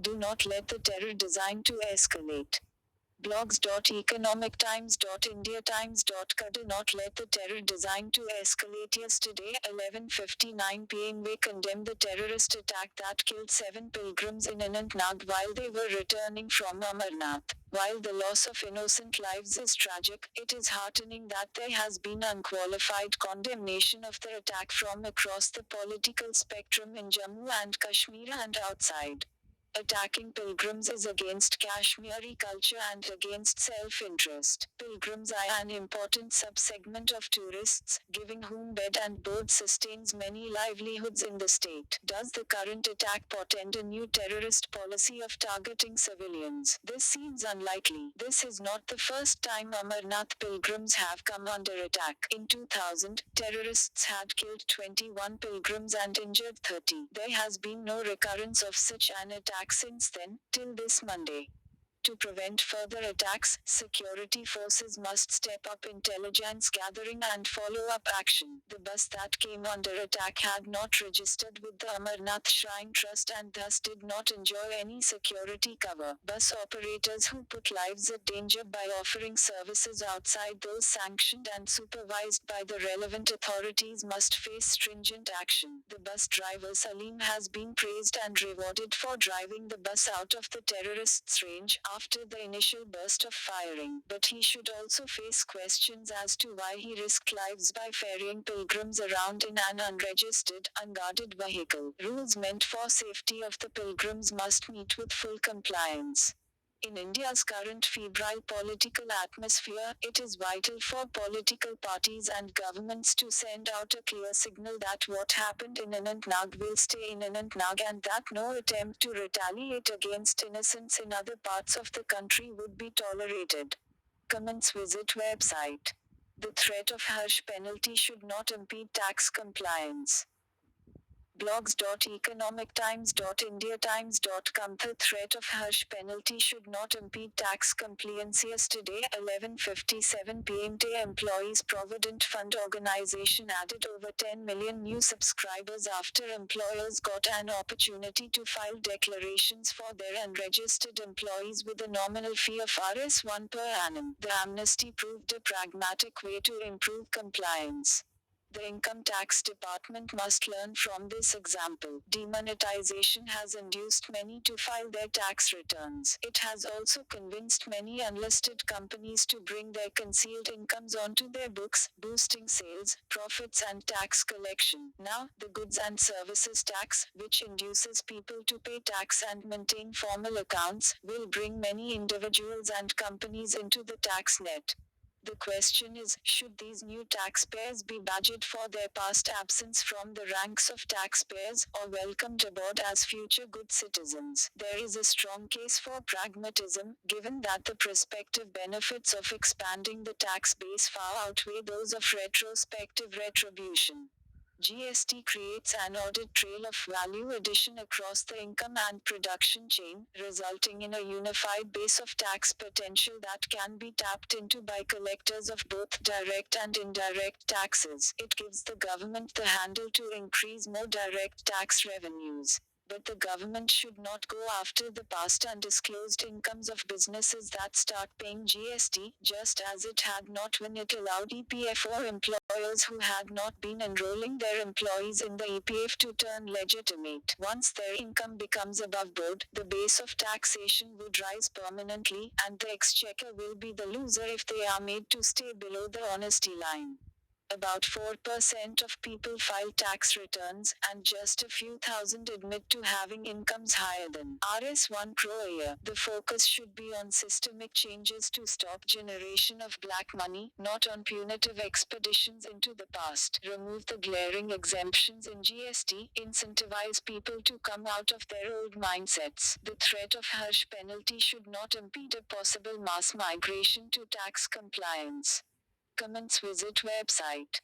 Do not let the terror design to escalate. Blogs.economictimes.indiatimes.co. Do not let the terror design to escalate. Yesterday, 11:59 p.m. we condemned the terrorist attack that killed 7 pilgrims in Anantnag while they were returning from Amarnath. While the loss of innocent lives is tragic, it is heartening that there has been unqualified condemnation of the attack from across the political spectrum in Jammu and Kashmir and outside. Attacking pilgrims is against Kashmiri culture and against self-interest. Pilgrims are an important subsegment of tourists, giving whom bed and board sustains many livelihoods in the state. Does the current attack portend a new terrorist policy of targeting civilians? This seems unlikely. This is not the first time Amarnath pilgrims have come under attack. In 2000, terrorists had killed 21 pilgrims and injured 30. There has been no recurrence of such an attack since then, till this Monday. To prevent further attacks, security forces must step up intelligence gathering and follow-up action. The bus that came under attack had not registered with the Amarnath Shrine Trust and thus did not enjoy any security cover. Bus operators who put lives at danger by offering services outside those sanctioned and supervised by the relevant authorities must face stringent action. The bus driver Salim has been praised and rewarded for driving the bus out of the terrorists' range after the initial burst of firing, but he should also face questions as to why he risked lives by ferrying pilgrims around in an unregistered, unguarded vehicle. Rules meant for safety of the pilgrims must meet with full compliance. In India's current febrile political atmosphere, it is vital for political parties and governments to send out a clear signal that what happened in Anantnag will stay in Anantnag and that no attempt to retaliate against innocents in other parts of the country would be tolerated. Comments. Visit website. The threat of harsh penalty should not impede tax compliance. Blogs.economictimes.indiatimes.com. The threat of harsh penalty should not impede tax compliance. Yesterday, 11:57 p.m. The Employees Provident Fund organization added over 10 million new subscribers after employers got an opportunity to file declarations for their unregistered employees with a nominal fee of Rs 1 per annum. The amnesty proved a pragmatic way to improve compliance. The income tax department must learn from this example. Demonetization has induced many to file their tax returns. It has also convinced many unlisted companies to bring their concealed incomes onto their books, boosting sales, profits and tax collection. Now, the goods and services tax, which induces people to pay tax and maintain formal accounts, will bring many individuals and companies into the tax net. The question is, should these new taxpayers be badgered for their past absence from the ranks of taxpayers, or welcomed aboard as future good citizens? There is a strong case for pragmatism, given that the prospective benefits of expanding the tax base far outweigh those of retrospective retribution. GST creates an audit trail of value addition across the income and production chain, resulting in a unified base of tax potential that can be tapped into by collectors of both direct and indirect taxes. It gives the government the handle to increase more direct tax revenues. But the government should not go after the past undisclosed incomes of businesses that start paying GST, just as it had not when it allowed EPF for employers who had not been enrolling their employees in the EPF to turn legitimate. Once their income becomes above board, the base of taxation would rise permanently, and the exchequer will be the loser if they are made to stay below the honesty line. About 4% of people file tax returns, and just a few thousand admit to having incomes higher than Rs 1 crore a year. The focus should be on systemic changes to stop generation of black money, not on punitive expeditions into the past. Remove the glaring exemptions in GST, incentivize people to come out of their old mindsets. The threat of harsh penalty should not impede a possible mass migration to tax compliance. Comments. Visit website.